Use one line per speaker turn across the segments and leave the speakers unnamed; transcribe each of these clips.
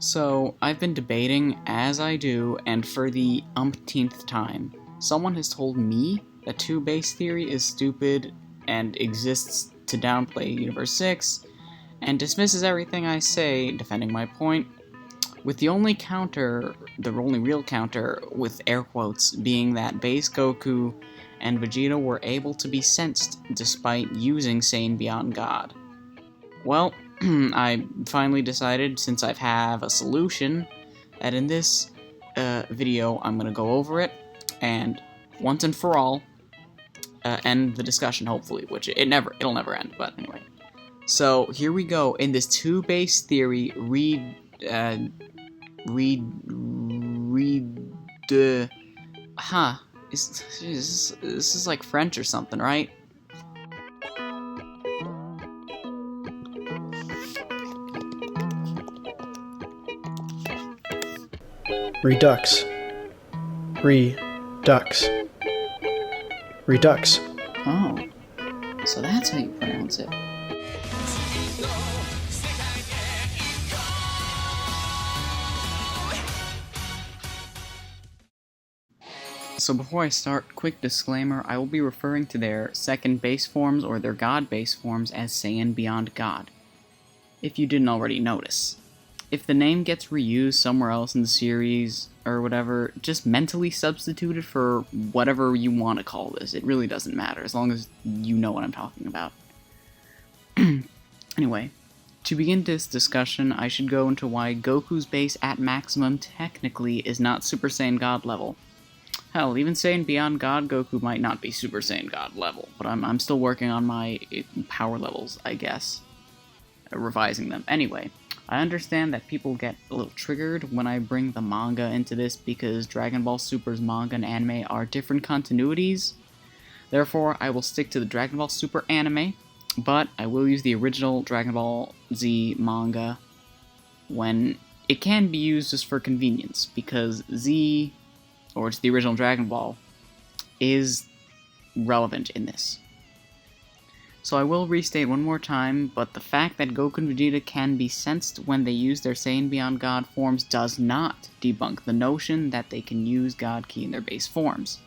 So, I've been debating, as I do, and for the umpteenth time, someone has told me that 2-base theory is stupid and exists to downplay Universe 6, and dismisses everything I say, defending my point, with the only real counter, with air quotes, being that Base Goku and Vegeta were able to be sensed despite using Saiyan Beyond God. Well, I finally decided, since I have a solution, that in this video I'm going to go over it, and once and for all, end the discussion, hopefully, which it'll never end, but anyway. So, here we go. In this 2-base theory, this is like French or something, right?
Redux. Redux. Redux.
Oh, so that's how you pronounce it. So before I start, quick disclaimer, I will be referring to their second base forms or their God base forms as Saiyan Beyond God, if you didn't already notice. If the name gets reused somewhere else in the series or whatever, just mentally substitute it for whatever you want to call this. It really doesn't matter, as long as you know what I'm talking about. Anyway, to begin this discussion, I should go into why Goku's base at maximum technically is not Super Saiyan God level. Hell, even Saiyan Beyond God Goku might not be Super Saiyan God level, but I'm still working on my power levels, I guess. Revising them. Anyway, I understand that people get a little triggered when I bring the manga into this because Dragon Ball Super's manga and anime are different continuities. Therefore, I will stick to the Dragon Ball Super anime, but I will use the original Dragon Ball Z manga when it can be used just for convenience, because Z, or it's the original Dragon Ball, is relevant in this. So I will restate one more time, but the fact that Goku and Vegeta can be sensed when they use their Saiyan Beyond God forms does not debunk the notion that they can use God Ki in their base forms.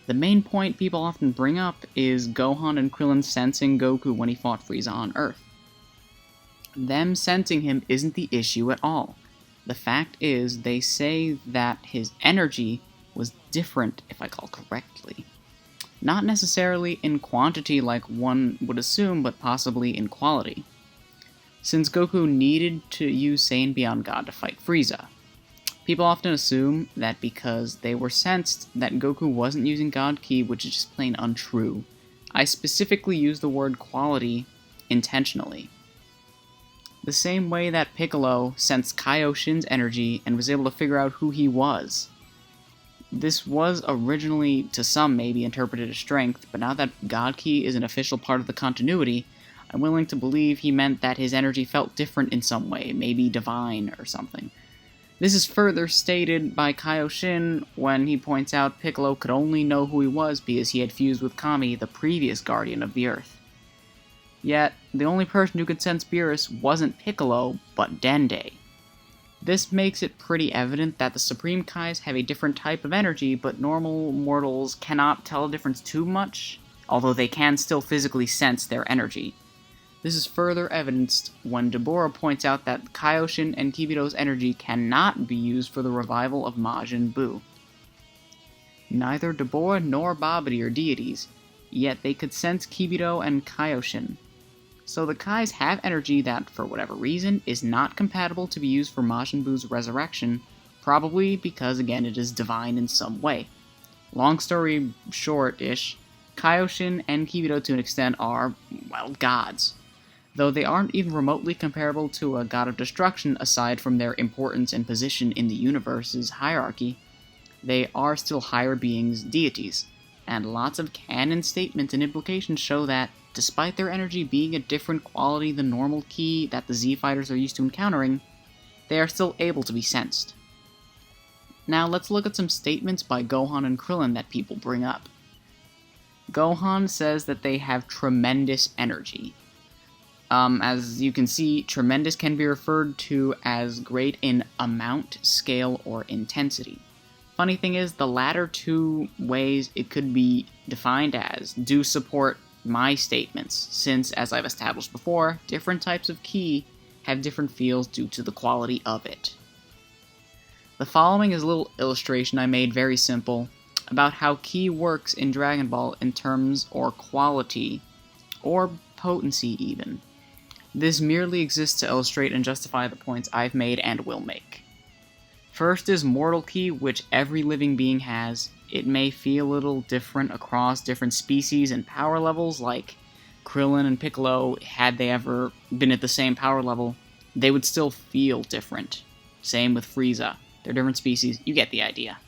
The main point people often bring up is Gohan and Krillin sensing Goku when he fought Frieza on Earth. Them sensing him isn't the issue at all. The fact is, they say that his energy was different, if I call correctly. Not necessarily in quantity like one would assume, but possibly in quality. Since Goku needed to use Saiyan Beyond God to fight Frieza, people often assume that because they were sensed that Goku wasn't using God Ki, which is just plain untrue. I specifically use the word quality intentionally. The same way that Piccolo sensed Kaioshin's energy and was able to figure out who he was. This was originally, to some maybe, interpreted as strength, but now that God Ki is an official part of the continuity, I'm willing to believe he meant that his energy felt different in some way, maybe divine or something. This is further stated by Kaioshin when he points out Piccolo could only know who he was because he had fused with Kami, the previous Guardian of the Earth. Yet, the only person who could sense Beerus wasn't Piccolo, but Dende. This makes it pretty evident that the Supreme Kais have a different type of energy, but normal mortals cannot tell a difference too much, although they can still physically sense their energy. This is further evidenced when Deborah points out that Kaioshin and Kibido's energy cannot be used for the revival of Majin Buu. Neither Deborah nor Babidi are deities, yet they could sense Kibido and Kaioshin. So the Kais have energy that, for whatever reason, is not compatible to be used for Majin Buu's resurrection, probably because, again, it is divine in some way. Long story short-ish, Kaioshin and Kibido to an extent are, well, gods. Though they aren't even remotely comparable to a god of destruction aside from their importance and position in the universe's hierarchy, they are still higher beings, deities, and lots of canon statements and implications show that, despite their energy being a different quality than normal Ki that the Z-Fighters are used to encountering, they are still able to be sensed. Now let's look at some statements by Gohan and Krillin that people bring up. Gohan says that they have tremendous energy. As you can see, tremendous can be referred to as great in amount, scale, or intensity. Funny thing is, the latter two ways it could be defined as do support my statements, since, as I've established before, different types of ki have different feels due to the quality of it. The following is a little illustration I made, very simple, about how ki works in Dragon Ball in terms or quality, or potency even. This merely exists to illustrate and justify the points I've made and will make. First is mortal ki, which every living being has. It may feel a little different across different species and power levels, like Krillin and Piccolo, had they ever been at the same power level, they would still feel different. Same with Frieza. They're different species, you get the idea.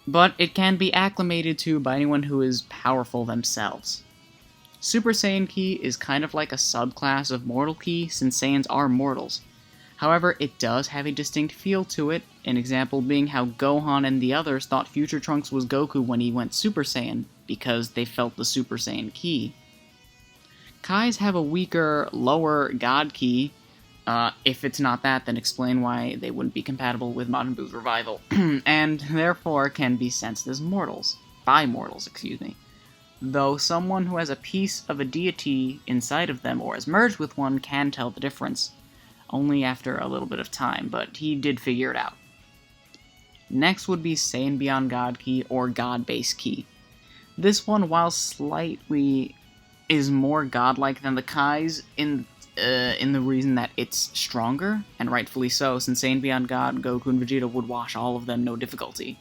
But it can be acclimated to by anyone who is powerful themselves. Super Saiyan Ki is kind of like a subclass of Mortal Ki, since Saiyans are mortals. However, it does have a distinct feel to it, an example being how Gohan and the others thought Future Trunks was Goku when he went Super Saiyan, because they felt the Super Saiyan Ki. Kais have a weaker, lower God Ki. If it's not that, then explain why they wouldn't be compatible with Majin Buu's revival, and therefore can be sensed as mortals. By mortals, excuse me. Though someone who has a piece of a deity inside of them or has merged with one can tell the difference. Only after a little bit of time, but he did figure it out. Next would be Saiyan Beyond God Ki or God Base Ki. This one, while slightly is more godlike than the Kais in the reason that it's stronger, and rightfully so, since Saiyan Beyond God, Goku, and Vegeta would wash all of them no difficulty.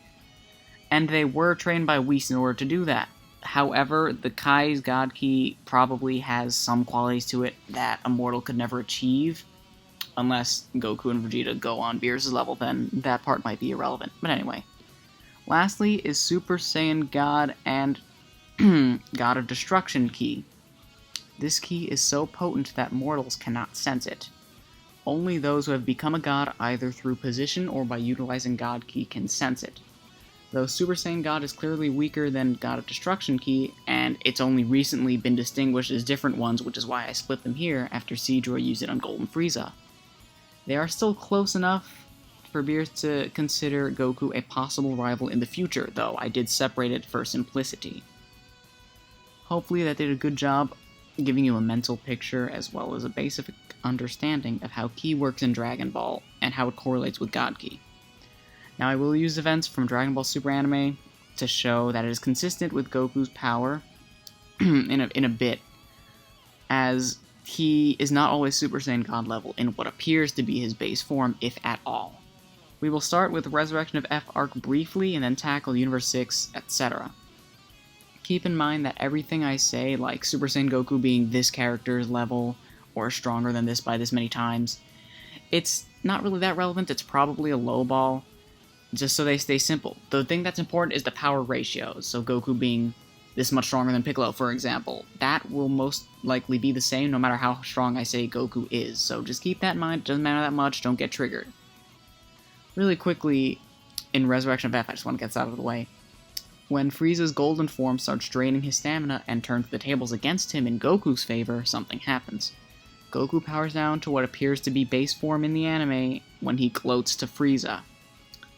And they were trained by Whis in order to do that. However, the Kai's God Ki probably has some qualities to it that a mortal could never achieve, unless Goku and Vegeta go on Beerus' level, then that part might be irrelevant. But anyway. Lastly is Super Saiyan God and God of Destruction Ki. This ki is so potent that mortals cannot sense it. Only those who have become a god either through position or by utilizing God Ki can sense it. Though Super Saiyan God is clearly weaker than God of Destruction Ki, and it's only recently been distinguished as different ones, which is why I split them here after Seadra used it on Golden Frieza. They are still close enough for Beerus to consider Goku a possible rival in the future, though I did separate it for simplicity. Hopefully that did a good job giving you a mental picture as well as a basic understanding of how Ki works in Dragon Ball and how it correlates with God Ki. Now I will use events from Dragon Ball Super Anime to show that it is consistent with Goku's power in a bit, as he is not always Super Saiyan God level in what appears to be his base form, if at all. We will start with Resurrection of F arc briefly and then tackle Universe 6, etc. Keep in mind that everything I say, like Super Saiyan Goku being this character's level, or stronger than this by this many times, it's not really that relevant, it's probably a low ball, just so they stay simple. The thing that's important is the power ratios, so Goku being this much stronger than Piccolo, for example. That will most likely be the same no matter how strong I say Goku is, so just keep that in mind, it doesn't matter that much, don't get triggered. Really quickly, in Resurrection of F, I just want to get this out of the way. When Frieza's golden form starts draining his stamina and turns the tables against him in Goku's favor, something happens. Goku powers down to what appears to be base form in the anime when he gloats to Frieza.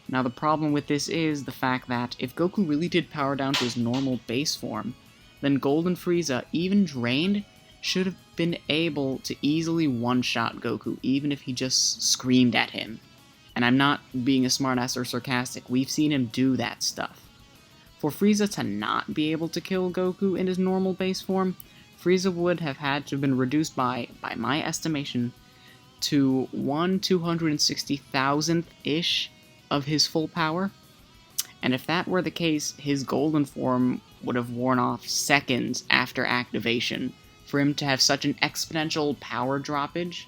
Now the problem with this is the fact that if Goku really did power down to his normal base form, then Golden Frieza, even drained, should have been able to easily one-shot Goku, even if he just screamed at him. And I'm not being a smartass or sarcastic, we've seen him do that stuff. For Frieza to not be able to kill Goku in his normal base form, Frieza would have had to have been reduced by my estimation, to 1/260,000th-ish of his full power. And if that were the case, his golden form would have worn off seconds after activation for him to have such an exponential power droppage.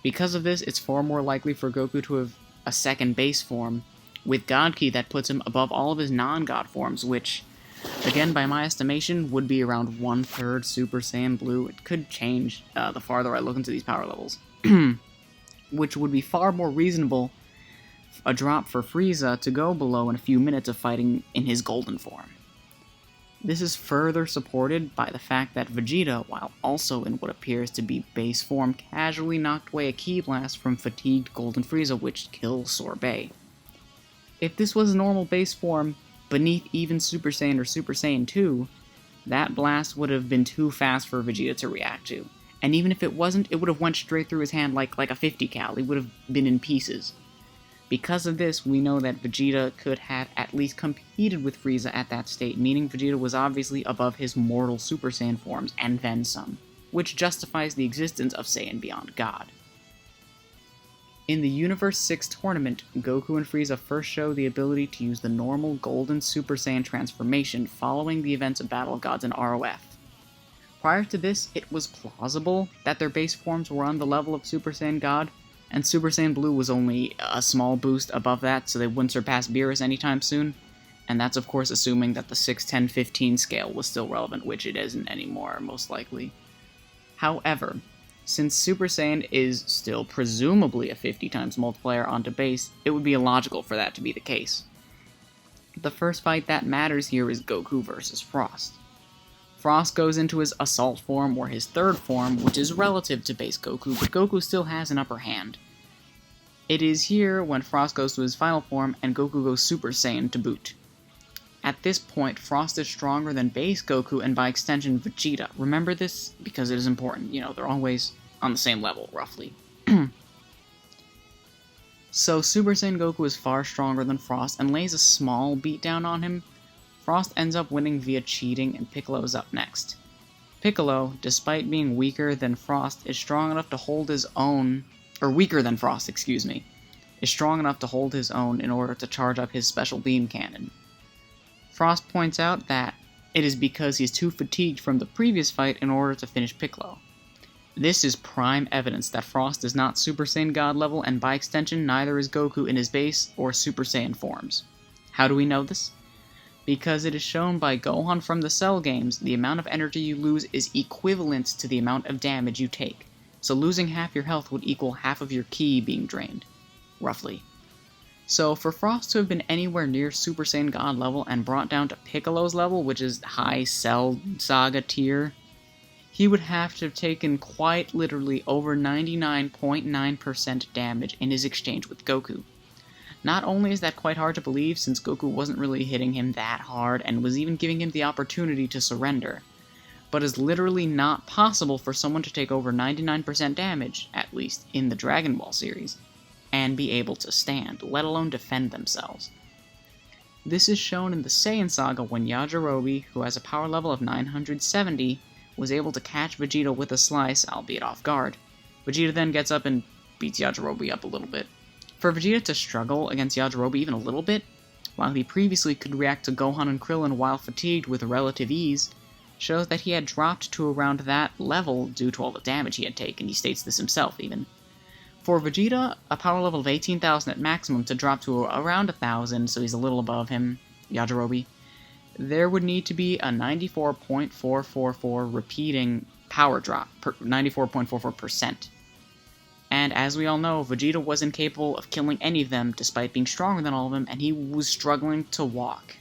Because of this, it's far more likely for Goku to have a second base form, with God Ki that puts him above all of his non-God forms, which, again, by my estimation, would be around 1/3 Super Saiyan Blue. It could change the farther I look into these power levels. Which would be far more reasonable a drop for Frieza to go below in a few minutes of fighting in his golden form. This is further supported by the fact that Vegeta, while also in what appears to be base form, casually knocked away a ki blast from fatigued Golden Frieza, which kills Sorbet. If this was normal base form, beneath even Super Saiyan or Super Saiyan 2, that blast would have been too fast for Vegeta to react to. And even if it wasn't, it would have went straight through his hand like a 50 cal. He would have been in pieces. Because of this, we know that Vegeta could have at least competed with Frieza at that state, meaning Vegeta was obviously above his mortal Super Saiyan forms and then some, which justifies the existence of Saiyan Beyond God. In the Universe 6 tournament, Goku and Frieza first show the ability to use the normal Golden Super Saiyan transformation following the events of Battle of Gods and ROF. Prior to this, it was plausible that their base forms were on the level of Super Saiyan God, and Super Saiyan Blue was only a small boost above that, so they wouldn't surpass Beerus anytime soon. And that's of course assuming that the 6, 10, 15 scale was still relevant, which it isn't anymore, most likely. However, since Super Saiyan is still presumably a 50 times multiplier onto base, it would be illogical for that to be the case. The first fight that matters here is Goku versus Frost. Frost goes into his Assault form, or his third form, which is relative to base Goku, but Goku still has an upper hand. It is here when Frost goes to his final form, and Goku goes Super Saiyan to boot. At this point, Frost is stronger than base Goku, and by extension, Vegeta. Remember this, because it is important. You know, they're always on the same level, roughly. So Super Saiyan Goku is far stronger than Frost, and lays a small beatdown on him. Frost ends up winning via cheating, and Piccolo is up next. Piccolo, despite being weaker than Frost, is strong enough to hold his own, or weaker than Frost, is strong enough to hold his own in order to charge up his special beam cannon. Frost points out that it is because he's too fatigued from the previous fight in order to finish Piccolo. This is prime evidence that Frost is not Super Saiyan God level, and by extension, neither is Goku in his base or Super Saiyan forms. How do we know this? Because it is shown by Gohan from the Cell games, the amount of energy you lose is equivalent to the amount of damage you take. So losing half your health would equal half of your ki being drained, roughly. So for Frost to have been anywhere near Super Saiyan God level and brought down to Piccolo's level, which is high Cell Saga tier, he would have to have taken quite literally over 99.9% damage in his exchange with Goku. Not only is that quite hard to believe, since Goku wasn't really hitting him that hard and was even giving him the opportunity to surrender, but is literally not possible for someone to take over 99% damage, at least in the Dragon Ball series, and be able to stand, let alone defend themselves. This is shown in the Saiyan Saga when Yajirobe, who has a power level of 970, was able to catch Vegeta with a slice, albeit off guard. Vegeta then gets up and beats Yajirobe up a little bit. For Vegeta to struggle against Yajirobe even a little bit, while he previously could react to Gohan and Krillin while fatigued with relative ease, shows that he had dropped to around that level due to all the damage he had taken. He states this himself, even. For Vegeta, a power level of 18,000 at maximum, to drop to around 1,000, so he's a little above him, Yajirobe, there would need to be a 94.444 repeating power drop, 94.44%. And as we all know, Vegeta was incapable of killing any of them despite being stronger than all of them, and he was struggling to walk.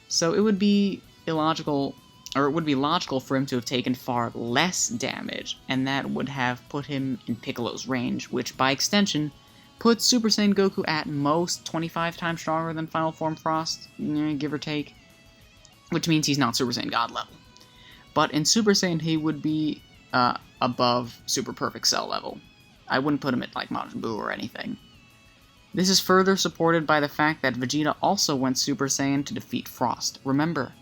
So it would be logical for him to have taken far less damage, and that would have put him in Piccolo's range, which by extension puts Super Saiyan Goku at most 25 times stronger than Final Form Frost, give or take, which means he's not Super Saiyan God level. But in Super Saiyan, he would be above Super Perfect Cell level. I wouldn't put him at like Majin Buu or anything. This is further supported by the fact that Vegeta also went Super Saiyan to defeat Frost. Remember,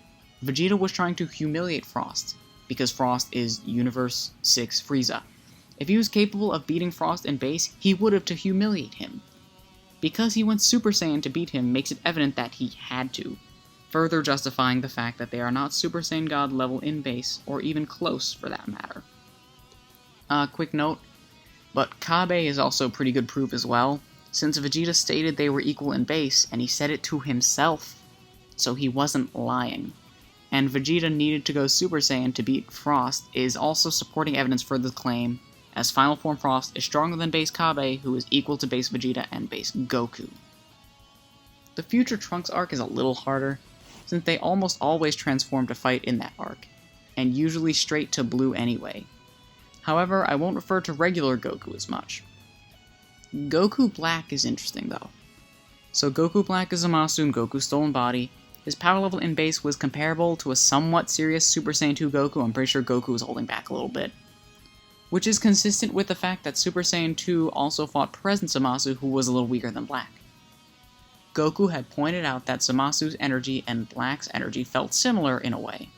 Vegeta was trying to humiliate Frost, because Frost is Universe 6 Frieza. If he was capable of beating Frost in base, he would have to humiliate him. Because he went Super Saiyan to beat him makes it evident that he had to, further justifying the fact that they are not Super Saiyan God level in base, or even close for that matter. Quick note, but Kabe is also pretty good proof as well, since Vegeta stated they were equal in base, and he said it to himself, so he wasn't lying. And Vegeta needed to go Super Saiyan to beat Frost is also supporting evidence for the claim, as Final Form Frost is stronger than base Kabe, who is equal to base Vegeta and base Goku. The future Trunks arc is a little harder, since they almost always transform to fight in that arc, and usually straight to blue anyway. However, I won't refer to regular Goku as much. Goku Black is interesting though. So Goku Black is Zamasu in Goku's Stolen Body. His power level in base was comparable to a somewhat serious Super Saiyan 2 Goku. I'm pretty sure Goku was holding back a little bit. Which is consistent with the fact that Super Saiyan 2 also fought present Zamasu, who was a little weaker than Black. Goku had pointed out that Zamasu's energy and Black's energy felt similar in a way.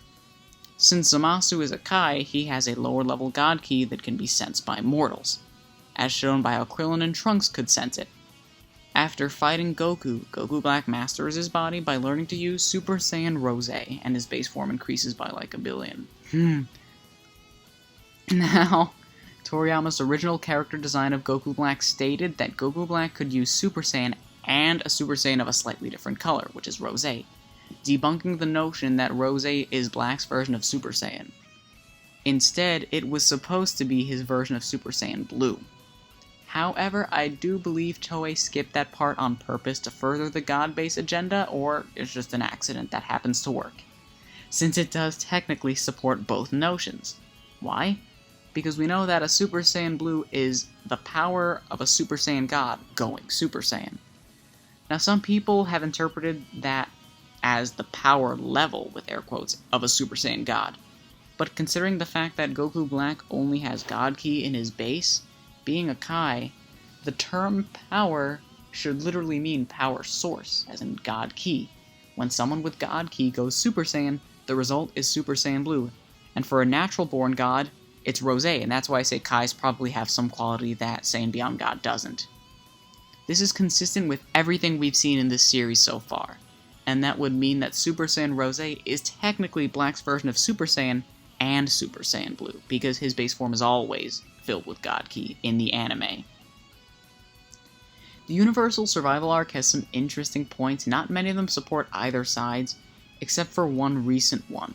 Since Zamasu is a Kai, he has a lower level God Ki that can be sensed by mortals, as shown by how Krillin and Trunks could sense it. After fighting Goku, Goku Black masters his body by learning to use Super Saiyan Rose, and his base form increases by like 1 billion. Now, Toriyama's original character design of Goku Black stated that Goku Black could use Super Saiyan and a Super Saiyan of a slightly different color, which is Rose, debunking the notion that Rose is Black's version of Super Saiyan. Instead, it was supposed to be his version of Super Saiyan Blue. However, I do believe Toei skipped that part on purpose to further the God-Base agenda, or it's just an accident that happens to work, since it does technically support both notions. Why? Because we know that a Super Saiyan Blue is the power of a Super Saiyan God going Super Saiyan. Now, some people have interpreted that as the power level, with air quotes, of a Super Saiyan God, but considering the fact that Goku Black only has God Ki in his base, being a Kai, the term power should literally mean power source, as in God Ki. When someone with God Ki goes Super Saiyan, the result is Super Saiyan Blue, and for a natural-born God, it's Rose, and that's why I say Kais probably have some quality that Saiyan Beyond God doesn't. This is consistent with everything we've seen in this series so far, and that would mean that Super Saiyan Rose is technically Black's version of Super Saiyan and Super Saiyan Blue, because his base form is always filled with God Ki in the anime. The Universal Survival Arc has some interesting points. Not many of them support either sides, except for one recent one.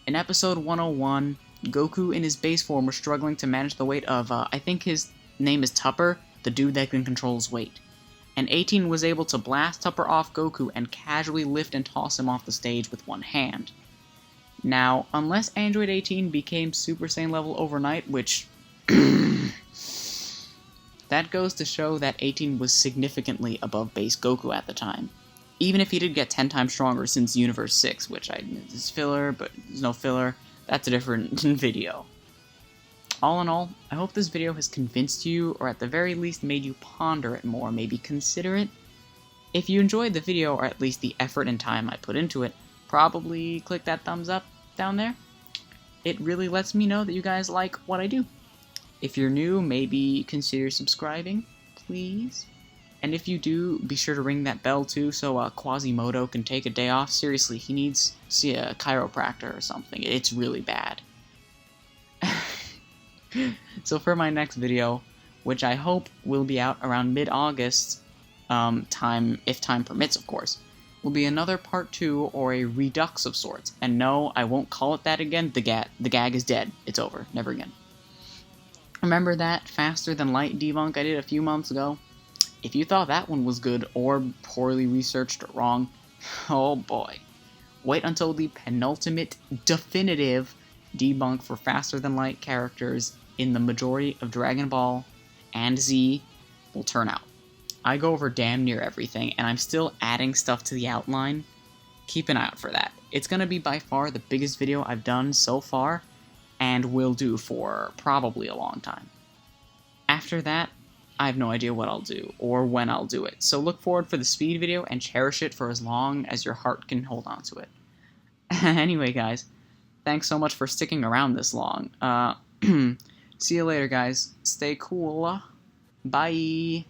In episode 101, Goku in his base form was struggling to manage the weight of, I think his name is Tupper, the dude that can control his weight. And 18 was able to blast Tupper off Goku and casually lift and toss him off the stage with one hand. Now, unless Android 18 became Super Saiyan level overnight, which that goes to show that 18 was significantly above Base Goku at the time. Even if he did get 10 times stronger since Universe 6, which is filler, but there's no filler. That's a different video. All in all, I hope this video has convinced you, or at the very least made you ponder it more, maybe consider it. If you enjoyed the video, or at least the effort and time I put into it, probably click that thumbs up down there. It really lets me know that you guys like what I do. If you're new, maybe consider subscribing, please. And if you do, be sure to ring that bell too, so Quasimodo can take a day off. Seriously, he needs to see a chiropractor or something. It's really bad. So for my next video, which I hope will be out around mid-August, time, if time permits of course, will be another part 2 or a Redux of sorts. And no, I won't call it that again. The gag is dead. It's over. Never again. Remember that faster than light debunk I did a few months ago? If you thought that one was good or poorly researched or wrong, oh boy. Wait until the penultimate definitive debunk for faster than light characters in the majority of Dragon Ball and Z will turn out. I go over damn near everything, and I'm still adding stuff to the outline. Keep an eye out for that. It's going to be by far the biggest video I've done so far, and will do for probably a long time. After that, I have no idea what I'll do, or when I'll do it, so look forward for the speed video and cherish it for as long as your heart can hold on to it. Anyway guys, thanks so much for sticking around this long. See you later guys, stay cool, bye!